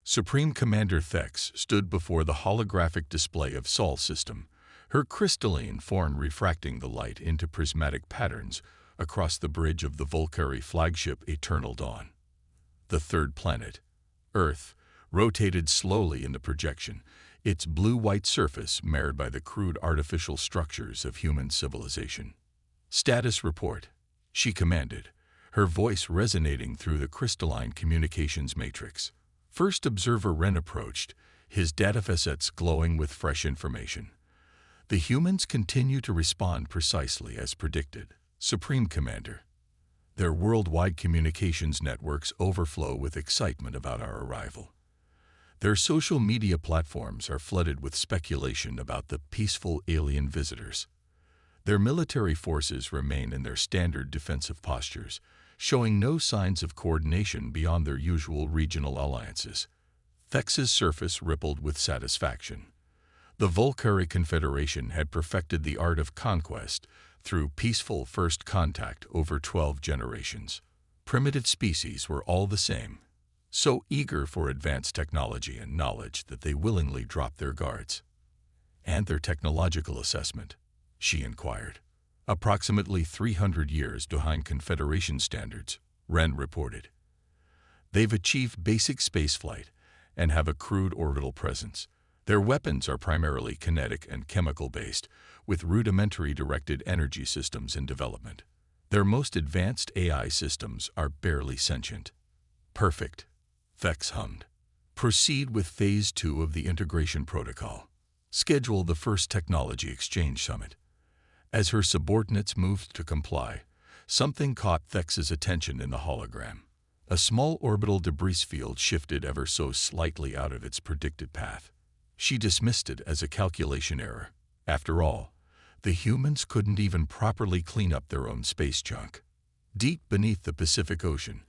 Supreme Commander Thex stood before the holographic display of Sol's system, her crystalline form refracting the light into prismatic patterns across the bridge of the Volcari flagship Eternal Dawn. The third planet, Earth, rotated slowly in the projection, its blue-white surface marred by the crude artificial structures of human civilization. "Status report," she commanded, her voice resonating through the crystalline communications matrix. First observer Ren approached, his datafacets glowing with fresh information. "The humans continue to respond precisely as predicted, Supreme Commander. Their worldwide communications networks overflow with excitement about our arrival. Their social media platforms are flooded with speculation about the peaceful alien visitors. Their military forces remain in their standard defensive postures, showing no signs of coordination beyond their usual regional alliances." Thex's surface rippled with satisfaction. The Volcari Confederation had perfected the art of conquest through peaceful first contact over 12 generations. Primitive species were all the same, so eager for advanced technology and knowledge that they willingly dropped their guards. "And their technological assessment?" she inquired. "Approximately 300 years behind Confederation standards," Ren reported. "They've achieved basic spaceflight and have a crude orbital presence. Their weapons are primarily kinetic and chemical-based, with rudimentary directed energy systems in development. Their most advanced AI systems are barely sentient." "Perfect," Thex hummed. "Proceed with Phase 2 of the integration protocol. Schedule the first technology exchange summit." As her subordinates moved to comply, something caught Thex's attention in the hologram. A small orbital debris field shifted ever so slightly out of its predicted path. She dismissed it as a calculation error. After all, the humans couldn't even properly clean up their own space junk. Deep beneath the Pacific Ocean,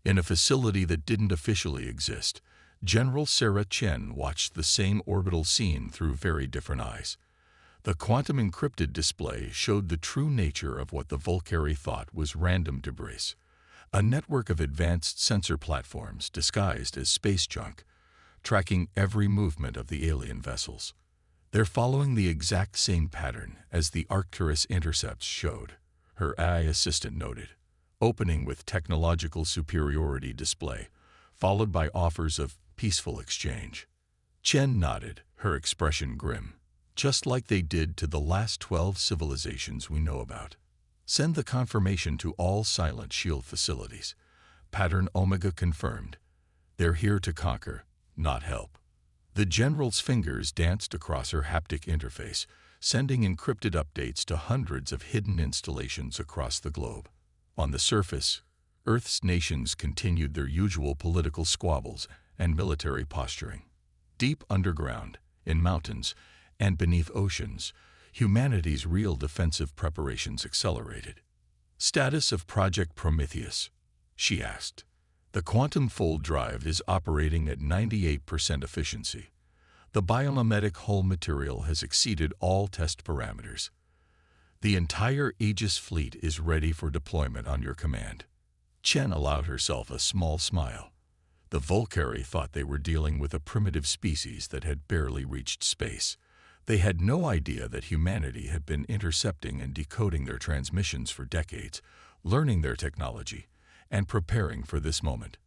in a facility that didn't officially exist, General Sarah Chen watched the same orbital scene through very different eyes. The quantum encrypted display showed the true nature of what the Volcari thought was random debris, a network of advanced sensor platforms disguised as space junk, tracking every movement of the alien vessels. "They're following the exact same pattern as the Arcturus intercepts showed," her AI assistant noted, opening with technological superiority display, followed by offers of peaceful exchange. Chen nodded, her expression grim. "Just like they did to the last 12 civilizations we know about. Send the confirmation to all Silent Shield facilities. Pattern Omega confirmed. They're here to conquer, not help." The general's fingers danced across her haptic interface, sending encrypted updates to hundreds of hidden installations across the globe. On the surface, Earth's nations continued their usual political squabbles and military posturing. Deep underground, in mountains, and beneath oceans, humanity's real defensive preparations accelerated. "Status of Project Prometheus?" she asked. "The quantum fold drive is operating at 98% efficiency. The biomimetic hull material has exceeded all test parameters. The entire Aegis fleet is ready for deployment on your command." Chen allowed herself a small smile. The Volcari thought they were dealing with a primitive species that had barely reached space. They had no idea that humanity had been intercepting and decoding their transmissions for decades, learning their technology, and preparing for this moment.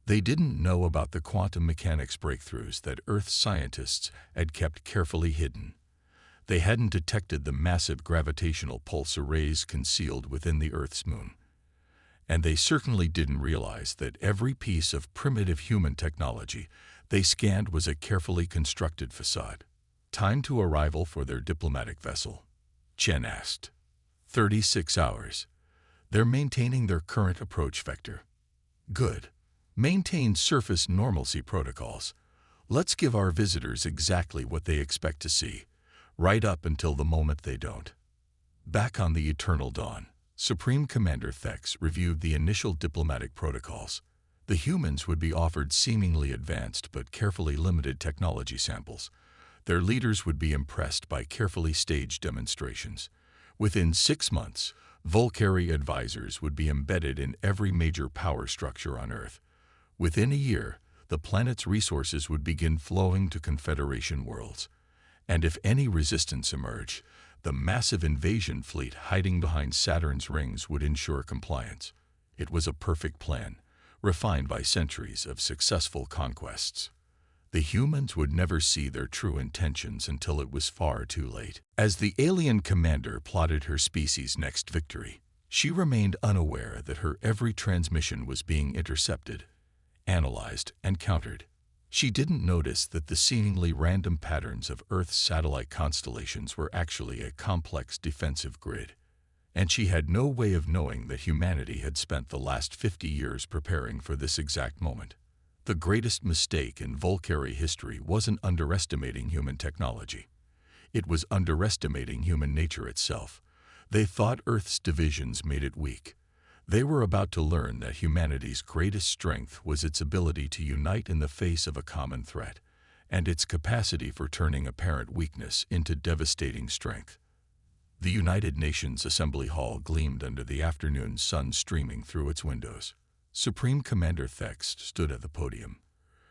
They didn't know about the quantum mechanics breakthroughs that Earth's scientists had kept carefully hidden. They hadn't detected the massive gravitational pulse arrays concealed within the Earth's moon. And they certainly didn't realize that every piece of primitive human technology they scanned was a carefully constructed facade. "Time to arrival for their diplomatic vessel?" Chen asked. 36 hours. They're maintaining their current approach vector." "Good. Maintain surface normalcy protocols. Let's give our visitors exactly what they expect to see, right up until the moment they don't." Back on the Eternal Dawn, Supreme Commander Thex reviewed the initial diplomatic protocols. The humans would be offered seemingly advanced but carefully limited technology samples. Their leaders would be impressed by carefully staged demonstrations. Within 6 months, Volcari advisors would be embedded in every major power structure on Earth. Within a year, the planet's resources would begin flowing to Confederation worlds. And if any resistance emerged, the massive invasion fleet hiding behind Saturn's rings would ensure compliance. It was a perfect plan, refined by centuries of successful conquests. The humans would never see their true intentions until it was far too late. As the alien commander plotted her species' next victory, she remained unaware that her every transmission was being intercepted, analyzed, and countered. She didn't notice that the seemingly random patterns of Earth's satellite constellations were actually a complex defensive grid. And she had no way of knowing that humanity had spent the last 50 years preparing for this exact moment. The greatest mistake in Volcari history wasn't underestimating human technology. It was underestimating human nature itself. They thought Earth's divisions made it weak. They were about to learn that humanity's greatest strength was its ability to unite in the face of a common threat, and its capacity for turning apparent weakness into devastating strength. The United Nations Assembly Hall gleamed under the afternoon sun streaming through its windows. Supreme Commander Thex stood at the podium,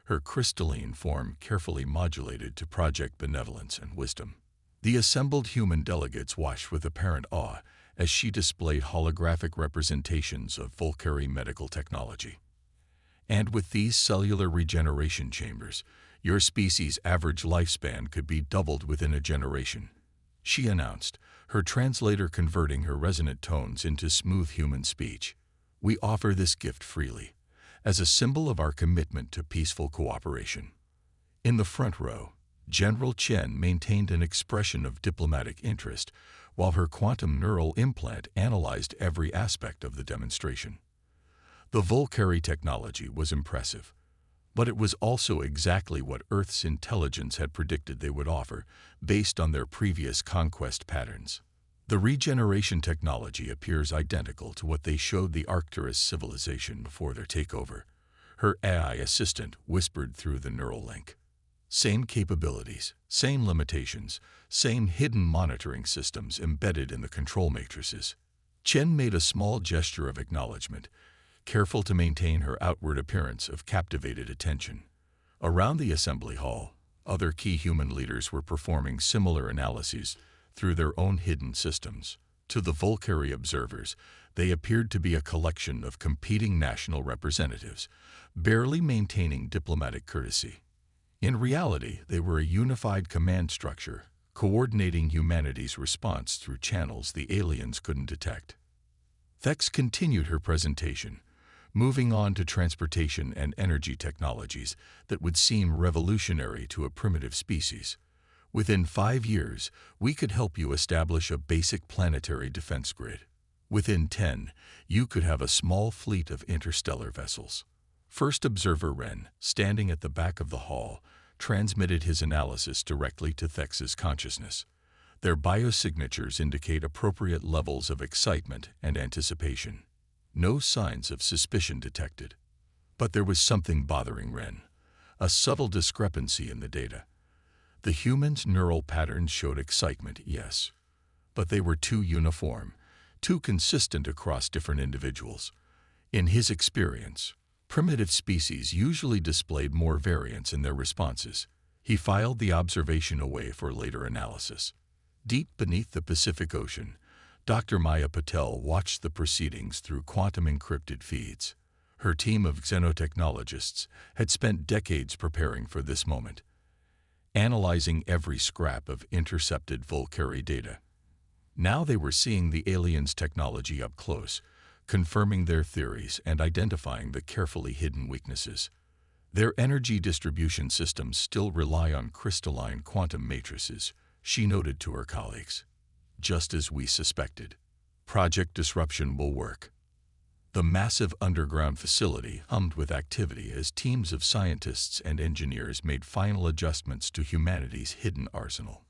her crystalline form carefully modulated to project benevolence and wisdom. The assembled human delegates watched with apparent awe as she displayed holographic representations of Volcari medical technology. And with these cellular regeneration chambers, your species' average lifespan could be doubled within a generation, she announced, her translator converting her resonant tones into smooth human speech. We offer this gift freely, as a symbol of our commitment to peaceful cooperation. In the front row, General Chen maintained an expression of diplomatic interest, while her quantum neural implant analyzed every aspect of the demonstration. The Volcari technology was impressive, but it was also exactly what Earth's intelligence had predicted they would offer, based on their previous conquest patterns. The regeneration technology appears identical to what they showed the Arcturus civilization before their takeover, her AI assistant whispered through the neural link. Same capabilities, same limitations, same hidden monitoring systems embedded in the control matrices. Chen made a small gesture of acknowledgement, careful to maintain her outward appearance of captivated attention. Around the assembly hall, other key human leaders were performing similar analyses through their own hidden systems. To the Volcari observers, they appeared to be a collection of competing national representatives, barely maintaining diplomatic courtesy. In reality, they were a unified command structure, coordinating humanity's response through channels the aliens couldn't detect. Thex continued her presentation, moving on to transportation and energy technologies that would seem revolutionary to a primitive species. Within 5 years, we could help you establish a basic planetary defense grid. Within 10, you could have a small fleet of interstellar vessels. First Observer Ren, standing at the back of the hall, transmitted his analysis directly to Thex's consciousness. Their biosignatures indicate appropriate levels of excitement and anticipation. No signs of suspicion detected. But there was something bothering Ren, a subtle discrepancy in the data. The human's neural patterns showed excitement, yes, but they were too uniform, too consistent across different individuals. In his experience, primitive species usually displayed more variance in their responses. He filed the observation away for later analysis. Deep beneath the Pacific Ocean, Dr. Maya Patel watched the proceedings through quantum-encrypted feeds. Her team of xenotechnologists had spent decades preparing for this moment, analyzing every scrap of intercepted Volcari data. Now they were seeing the aliens' technology up close, confirming their theories and identifying the carefully hidden weaknesses. Their energy distribution systems still rely on crystalline quantum matrices, she noted to her colleagues. Just as we suspected. Project Disruption will work. The massive underground facility hummed with activity as teams of scientists and engineers made final adjustments to humanity's hidden arsenal.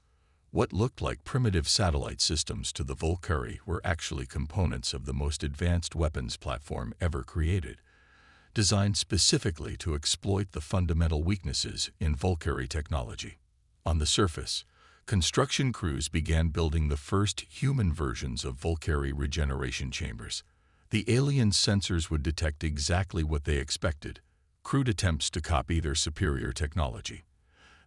What looked like primitive satellite systems to the Volcari were actually components of the most advanced weapons platform ever created, designed specifically to exploit the fundamental weaknesses in Volcari technology. On the surface, construction crews began building the first human versions of Volcari regeneration chambers. The alien sensors would detect exactly what they expected: crude attempts to copy their superior technology.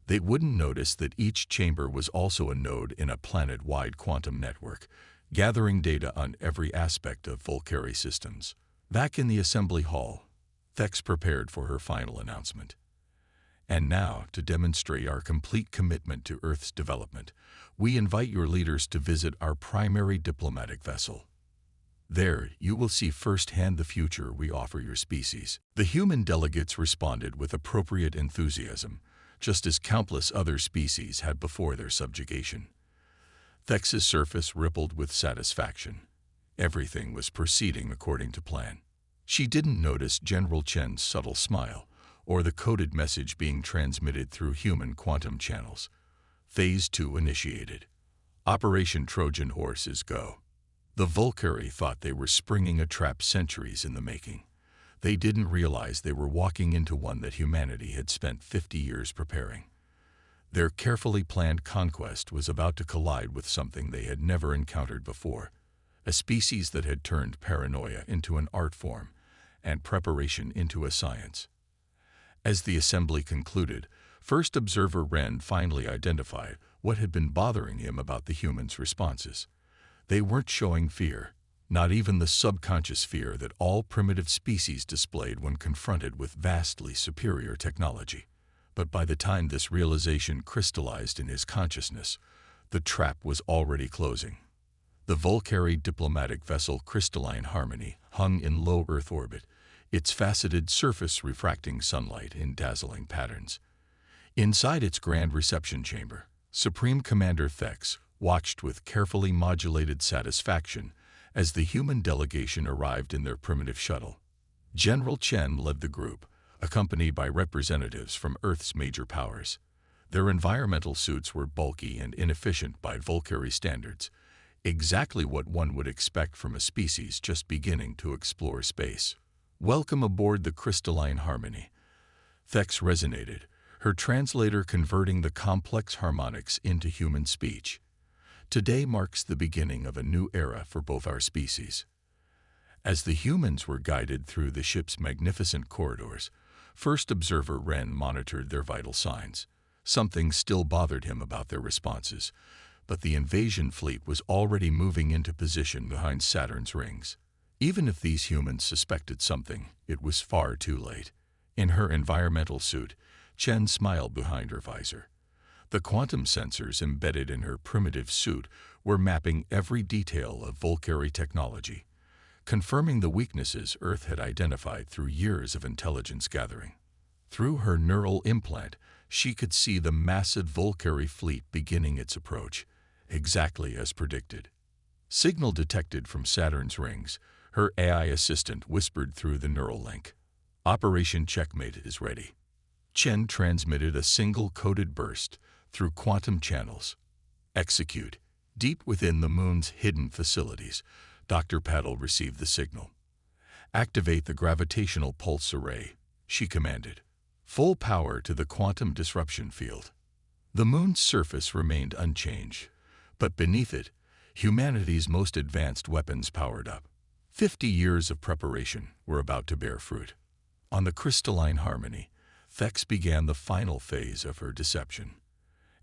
They wouldn't notice that each chamber was also a node in a planet-wide quantum network, gathering data on every aspect of Volcari systems. Back in the assembly hall, Thex prepared for her final announcement. And now, to demonstrate our complete commitment to Earth's development, we invite your leaders to visit our primary diplomatic vessel. There, you will see firsthand the future we offer your species. The human delegates responded with appropriate enthusiasm, just as countless other species had before their subjugation. Thex's surface rippled with satisfaction. Everything was proceeding according to plan. She didn't notice General Chen's subtle smile, or the coded message being transmitted through human quantum channels. Phase 2 initiated. Operation Trojan Horse is go. The Volcari thought they were springing a trap centuries in the making. They didn't realize they were walking into one that humanity had spent 50 years preparing. Their carefully planned conquest was about to collide with something they had never encountered before, a species that had turned paranoia into an art form and preparation into a science. As the assembly concluded, First Observer Ren finally identified what had been bothering him about the humans' responses. They weren't showing fear, not even the subconscious fear that all primitive species displayed when confronted with vastly superior technology. But by the time this realization crystallized in his consciousness, the trap was already closing. The Volcari diplomatic vessel Crystalline Harmony hung in low Earth orbit, its faceted surface refracting sunlight in dazzling patterns. Inside its grand reception chamber, Supreme Commander Thex watched with carefully modulated satisfaction as the human delegation arrived in their primitive shuttle. General Chen led the group, accompanied by representatives from Earth's major powers. Their environmental suits were bulky and inefficient by Volcari standards, exactly what one would expect from a species just beginning to explore space. "Welcome aboard the Crystalline Harmony," Thex resonated, her translator converting the complex harmonics into human speech. "Today marks the beginning of a new era for both our species." As the humans were guided through the ship's magnificent corridors, First Observer Ren monitored their vital signs. Something still bothered him about their responses, but the invasion fleet was already moving into position behind Saturn's rings. Even if these humans suspected something, it was far too late. In her environmental suit, Chen smiled behind her visor. The quantum sensors embedded in her primitive suit were mapping every detail of Volcari technology, confirming the weaknesses Earth had identified through years of intelligence gathering. Through her neural implant, she could see the massive Volcari fleet beginning its approach, exactly as predicted. Signal detected from Saturn's rings, her AI assistant whispered through the neural link. "Operation Checkmate is ready." Chen transmitted a single coded burst through quantum channels. "Execute." Deep within the moon's hidden facilities, Dr. Paddle received the signal. "Activate the gravitational pulse array," she commanded. "Full power to the quantum disruption field." The moon's surface remained unchanged, but beneath it, humanity's most advanced weapons powered up. 50 years of preparation were about to bear fruit. On the Crystalline Harmony, Thex began the final phase of her deception.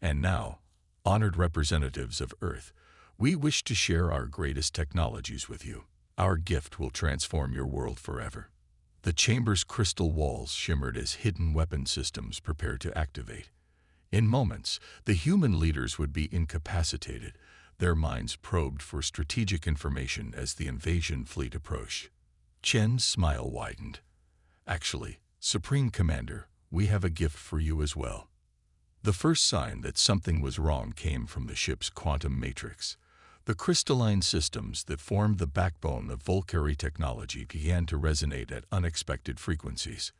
"And now, honored representatives of Earth, we wish to share our greatest technologies with you. Our gift will transform your world forever." The chamber's crystal walls shimmered as hidden weapon systems prepared to activate. In moments, the human leaders would be incapacitated, their minds probed for strategic information as the invasion fleet approached. Chen's smile widened. "Actually, Supreme Commander, we have a gift for you as well." The first sign that something was wrong came from the ship's quantum matrix. The crystalline systems that formed the backbone of Volcari technology began to resonate at unexpected frequencies.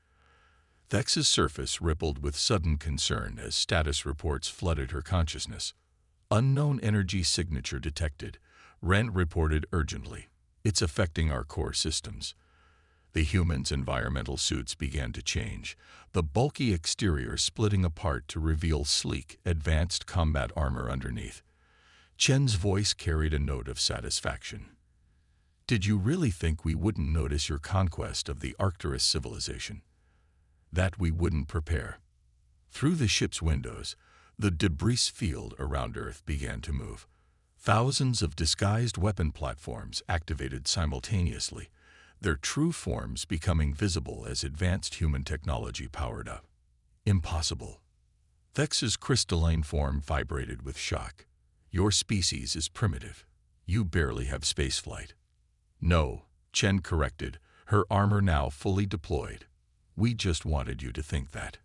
Thex's surface rippled with sudden concern as status reports flooded her consciousness. "Unknown energy signature detected," Ren reported urgently. "It's affecting our core systems." The humans' environmental suits began to change, the bulky exterior splitting apart to reveal sleek, advanced combat armor underneath. Chen's voice carried a note of satisfaction. "Did you really think we wouldn't notice your conquest of the Arcturus civilization?" that we wouldn't prepare. Through the ship's windows, the debris field around Earth began to move. Thousands of disguised weapon platforms activated simultaneously, their true forms becoming visible as advanced human technology powered up. Impossible. Thex's crystalline form vibrated with shock. Your species is primitive. You barely have spaceflight. No, Chen corrected, her armor now fully deployed. We just wanted you to think that.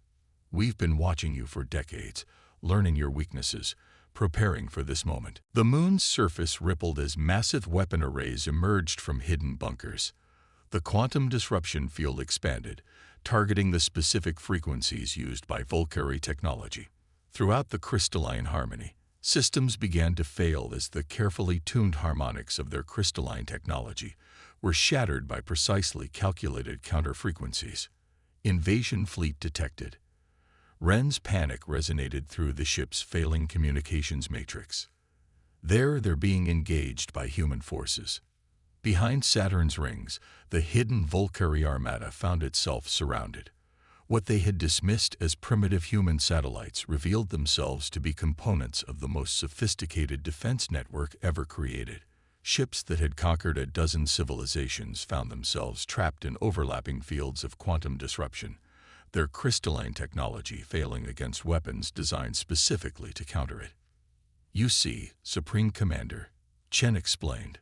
We've been watching you for decades, learning your weaknesses, preparing for this moment. The moon's surface rippled as massive weapon arrays emerged from hidden bunkers. The quantum disruption field expanded, targeting the specific frequencies used by Volcari technology. Throughout the crystalline harmony, systems began to fail as the carefully tuned harmonics of their crystalline technology were shattered by precisely calculated counter-frequencies. Invasion fleet detected. Ren's panic resonated through the ship's failing communications matrix. There, they're being engaged by human forces. Behind Saturn's rings, the hidden Volcari armada found itself surrounded. What they had dismissed as primitive human satellites revealed themselves to be components of the most sophisticated defense network ever created. Ships that had conquered a dozen civilizations found themselves trapped in overlapping fields of quantum disruption, their crystalline technology failing against weapons designed specifically to counter it. "You see, Supreme Commander," Chen explained,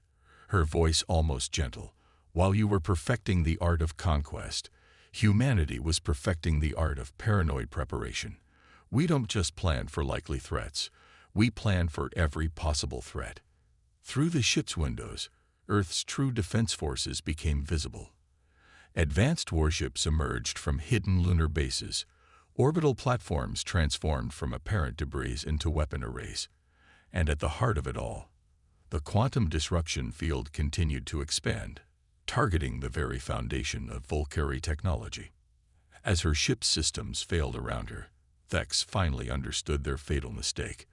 her voice almost gentle, "while you were perfecting the art of conquest, humanity was perfecting the art of paranoid preparation. We don't just plan for likely threats, we plan for every possible threat." Through the ship's windows, Earth's true defense forces became visible. Advanced warships emerged from hidden lunar bases, orbital platforms transformed from apparent debris into weapon arrays. And at the heart of it all, the quantum disruption field continued to expand, targeting the very foundation of Volcari technology. As her ship's systems failed around her, Thex finally understood their fatal mistake.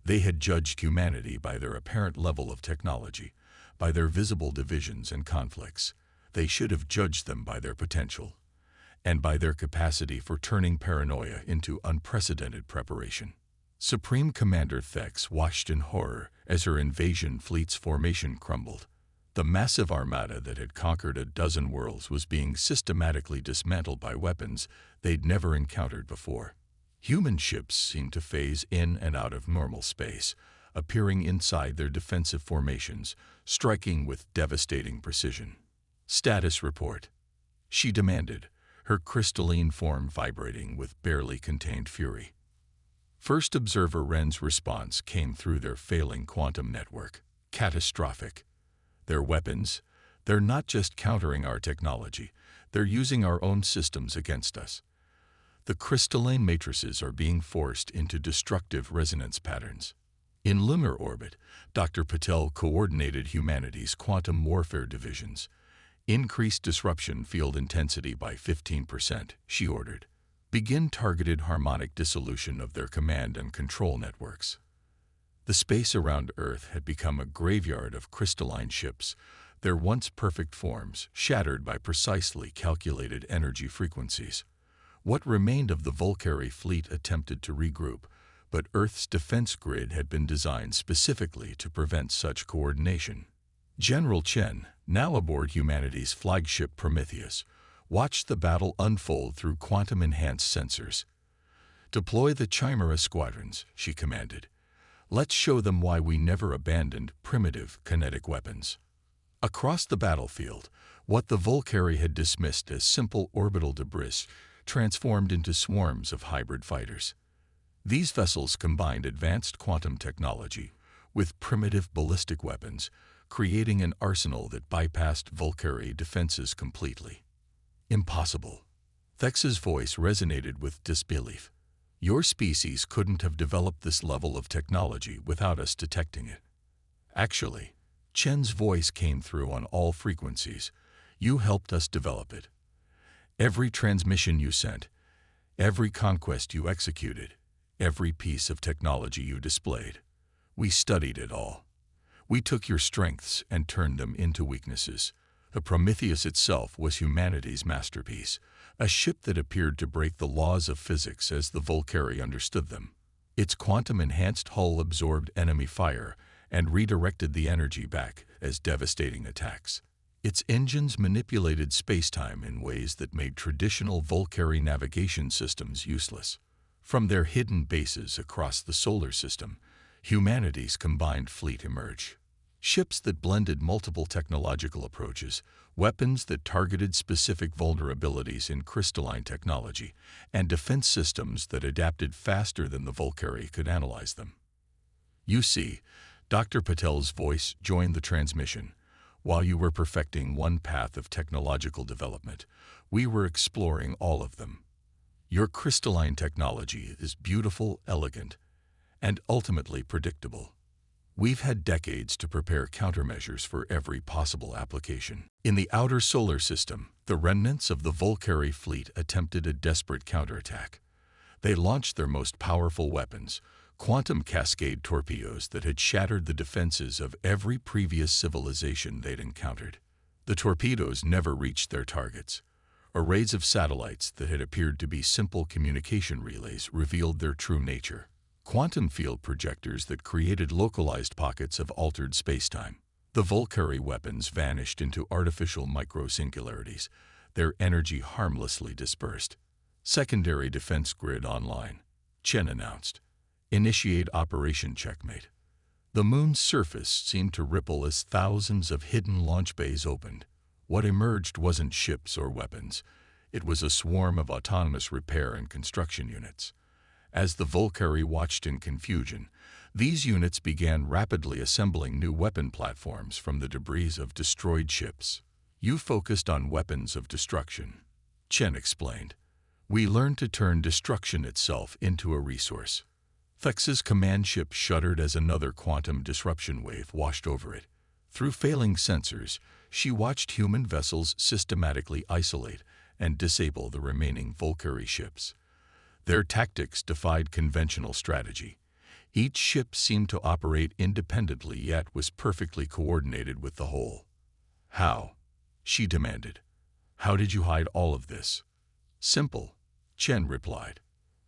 They had judged humanity by their apparent level of technology, by their visible divisions and conflicts. They should have judged them by their potential, and by their capacity for turning paranoia into unprecedented preparation. Supreme Commander Thex watched in horror as her invasion fleet's formation crumbled. The massive armada that had conquered a dozen worlds was being systematically dismantled by weapons they'd never encountered before. Human ships seemed to phase in and out of normal space, appearing inside their defensive formations, striking with devastating precision. "Status report," she demanded, her crystalline form vibrating with barely contained fury. First Observer Ren's response came through their failing quantum network. "Catastrophic. Their weapons, they're not just countering our technology, they're using our own systems against us. The crystalline matrices are being forced into destructive resonance patterns." In lunar orbit, Dr. Patel coordinated humanity's quantum warfare divisions. "Increase disruption field intensity by 15%, she ordered. "Begin targeted harmonic dissolution of their command and control networks." The space around Earth had become a graveyard of crystalline ships, their once perfect forms shattered by precisely calculated energy frequencies. What remained of the Volcari fleet attempted to regroup, but Earth's defense grid had been designed specifically to prevent such coordination. General Chen, now aboard humanity's flagship Prometheus, watched the battle unfold through quantum-enhanced sensors. "Deploy the Chimera squadrons," she commanded. "Let's show them why we never abandoned primitive kinetic weapons." Across the battlefield, what the Volcari had dismissed as simple orbital debris transformed into swarms of hybrid fighters. These vessels combined advanced quantum technology with primitive ballistic weapons, creating an arsenal that bypassed Volcari defenses completely. "Impossible." Thex's voice resonated with disbelief. "Your species couldn't have developed this level of technology without us detecting it." "Actually," Chen's voice came through on all frequencies, "you helped us develop it. Every transmission you sent, every conquest you executed, every piece of technology you displayed. We studied it all. We took your strengths and turned them into weaknesses. The Prometheus itself was humanity's masterpiece, a ship that appeared to break the laws of physics as the Volcari understood them. Its quantum-enhanced hull absorbed enemy fire and redirected the energy back as devastating attacks. Its engines manipulated space-time in ways that made traditional Volcari navigation systems useless. From their hidden bases across the solar system, humanity's combined fleet emerged. Ships that blended multiple technological approaches, weapons that targeted specific vulnerabilities in crystalline technology, and defense systems that adapted faster than the Volcari could analyze them. You see, Dr. Patel's voice joined the transmission. While you were perfecting one path of technological development, we were exploring all of them. Your crystalline technology is beautiful, elegant, and ultimately predictable. We've had decades to prepare countermeasures for every possible application. In the outer solar system, the remnants of the Volcari fleet attempted a desperate counterattack. They launched their most powerful weapons, quantum cascade torpedoes that had shattered the defenses of every previous civilization they'd encountered. The torpedoes never reached their targets. Arrays of satellites that had appeared to be simple communication relays revealed their true nature. Quantum field projectors that created localized pockets of altered spacetime. The Volcari weapons vanished into artificial microsingularities, their energy harmlessly dispersed. Secondary defense grid online, Chen announced. Initiate Operation Checkmate. The moon's surface seemed to ripple as thousands of hidden launch bays opened. What emerged wasn't ships or weapons. It was a swarm of autonomous repair and construction units. As the Volcari watched in confusion, these units began rapidly assembling new weapon platforms from the debris of destroyed ships. You focused on weapons of destruction, Chen explained. We learned to turn destruction itself into a resource. Thex's command ship shuddered as another quantum disruption wave washed over it. Through failing sensors, she watched human vessels systematically isolate and disable the remaining Volcari ships. Their tactics defied conventional strategy. Each ship seemed to operate independently yet was perfectly coordinated with the whole. How? She demanded. How did you hide all of this? Simple, Chen replied.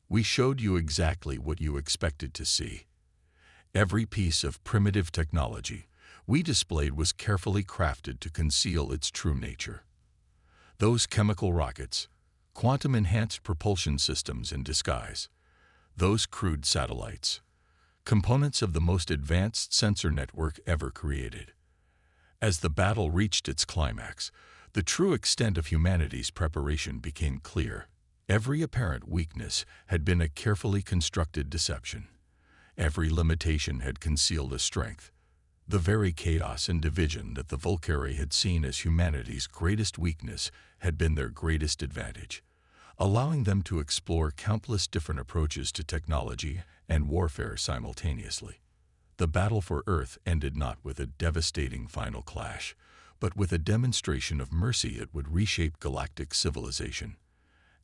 We showed you exactly what you expected to see. Every piece of primitive technology we displayed was carefully crafted to conceal its true nature. Those chemical rockets, quantum-enhanced propulsion systems in disguise, those crude satellites, components of the most advanced sensor network ever created. As the battle reached its climax, the true extent of humanity's preparation became clear. Every apparent weakness had been a carefully constructed deception. Every limitation had concealed a strength. The very chaos and division that the Volcari had seen as humanity's greatest weakness had been their greatest advantage, allowing them to explore countless different approaches to technology and warfare simultaneously. The battle for Earth ended not with a devastating final clash, but with a demonstration of mercy that would reshape galactic civilization.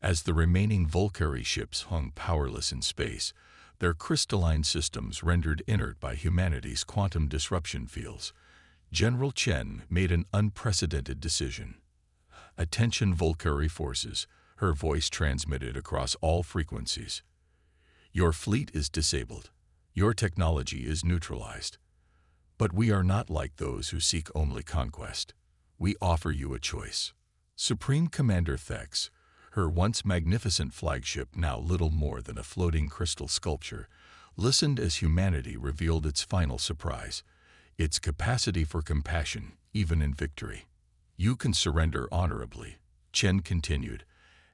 As the remaining Volcari ships hung powerless in space, their crystalline systems rendered inert by humanity's quantum disruption fields, General Chen made an unprecedented decision. Attention Volcari forces, her voice transmitted across all frequencies. Your fleet is disabled. Your technology is neutralized. But we are not like those who seek only conquest. We offer you a choice. Supreme Commander Thex, her once magnificent flagship now little more than a floating crystal sculpture, listened as humanity revealed its final surprise, its capacity for compassion, even in victory. You can surrender honorably, Chen continued,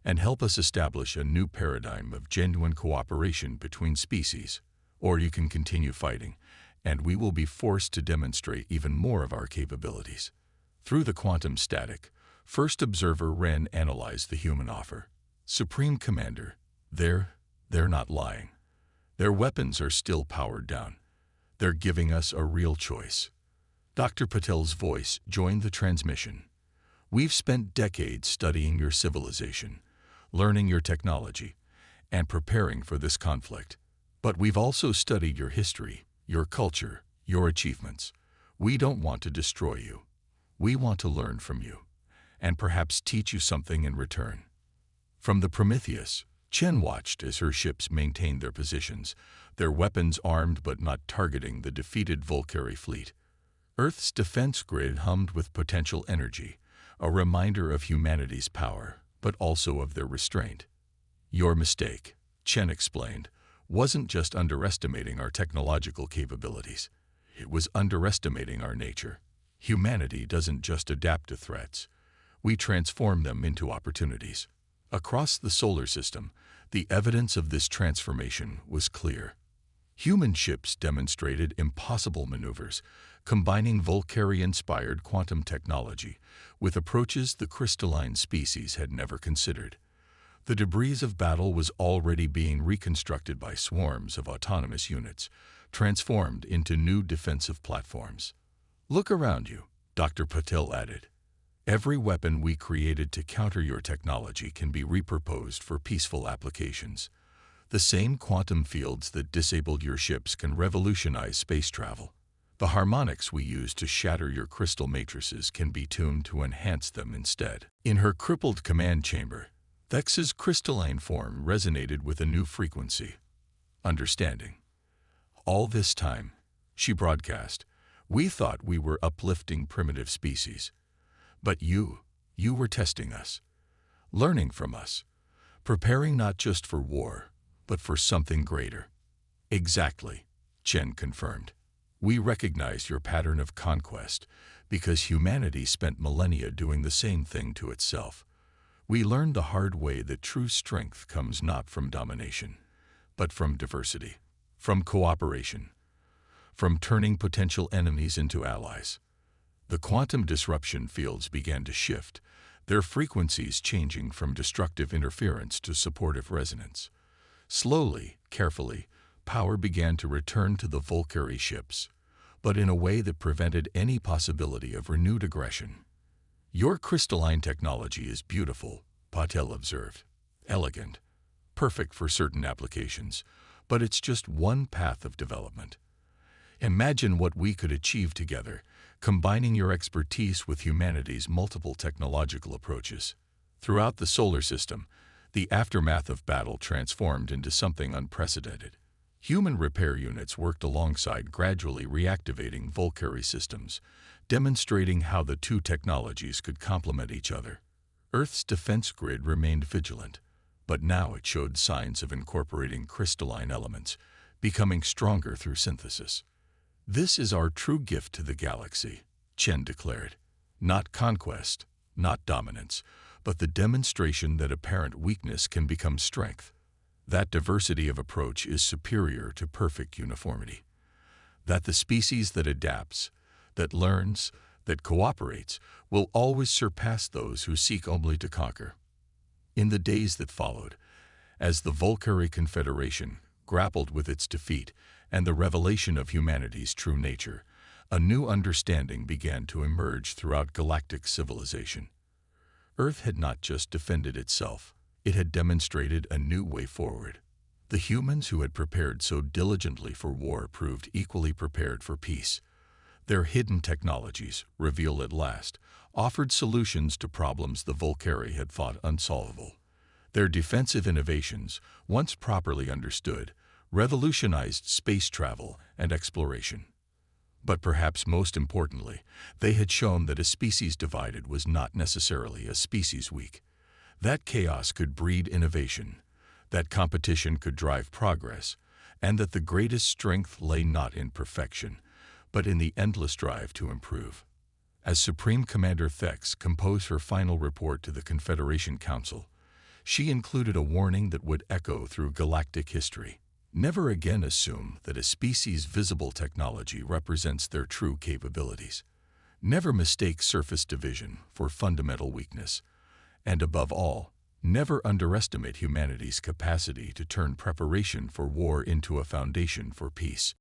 and help us establish a new paradigm of genuine cooperation between species. Or you can continue fighting, and we will be forced to demonstrate even more of our capabilities. Through the quantum static, First Observer Ren analyzed the human offer. Supreme Commander, they're not lying. Their weapons are still powered down. They're giving us a real choice. Dr. Patel's voice joined the transmission. We've spent decades studying your civilization, learning your technology, and preparing for this conflict. But we've also studied your history, your culture, your achievements. We don't want to destroy you. We want to learn from you, and perhaps teach you something in return. From the Prometheus, Chen watched as her ships maintained their positions, their weapons armed but not targeting the defeated Volcari fleet. Earth's defense grid hummed with potential energy, a reminder of humanity's power, but also of their restraint. Your mistake, Chen explained, wasn't just underestimating our technological capabilities. It was underestimating our nature. Humanity doesn't just adapt to threats. We transform them into opportunities. Across the solar system, the evidence of this transformation was clear. Human ships demonstrated impossible maneuvers, combining Volcari-inspired quantum technology with approaches the crystalline species had never considered. The debris of battle was already being reconstructed by swarms of autonomous units, transformed into new defensive platforms. Look around you, Dr. Patel added. Every weapon we created to counter your technology can be repurposed for peaceful applications. The same quantum fields that disabled your ships can revolutionize space travel. The harmonics we use to shatter your crystal matrices can be tuned to enhance them instead. In her crippled command chamber, Thex's crystalline form resonated with a new frequency. Understanding. All this time, she broadcast, we thought we were uplifting primitive species. But you were testing us, learning from us, preparing not just for war, but for something greater. Exactly, Chen confirmed. We recognize your pattern of conquest because humanity spent millennia doing the same thing to itself. We learned the hard way that true strength comes not from domination, but from diversity, from cooperation, from turning potential enemies into allies. The quantum disruption fields began to shift, their frequencies changing from destructive interference to supportive resonance. Slowly, carefully, power began to return to the Volcari ships, but in a way that prevented any possibility of renewed aggression. Your crystalline technology is beautiful, Patel observed. Elegant, perfect for certain applications, but it's just one path of development. Imagine what we could achieve together, combining your expertise with humanity's multiple technological approaches. Throughout the solar system, the aftermath of battle transformed into something unprecedented. Human repair units worked alongside gradually reactivating Volcari systems, demonstrating how the two technologies could complement each other. Earth's defense grid remained vigilant, but now it showed signs of incorporating crystalline elements, becoming stronger through synthesis. This is our true gift to the galaxy, Chen declared. Not conquest, not dominance, but the demonstration that apparent weakness can become strength. That diversity of approach is superior to perfect uniformity. That the species that adapts, that learns, that cooperates, will always surpass those who seek only to conquer. In the days that followed, as the Volcari Confederation grappled with its defeat and the revelation of humanity's true nature, a new understanding began to emerge throughout galactic civilization. Earth had not just defended itself, it had demonstrated a new way forward. The humans who had prepared so diligently for war proved equally prepared for peace. Their hidden technologies, revealed at last, offered solutions to problems the Volcari had thought unsolvable. Their defensive innovations, once properly understood, revolutionized space travel and exploration. But perhaps most importantly, they had shown that a species divided was not necessarily a species weak. That chaos could breed innovation, that competition could drive progress, and that the greatest strength lay not in perfection, but in the endless drive to improve. As Supreme Commander Thex composed her final report to the Confederation Council, she included a warning that would echo through galactic history. Never again assume that a species' visible technology represents their true capabilities. Never mistake surface division for fundamental weakness. And above all, never underestimate humanity's capacity to turn preparation for war into a foundation for peace.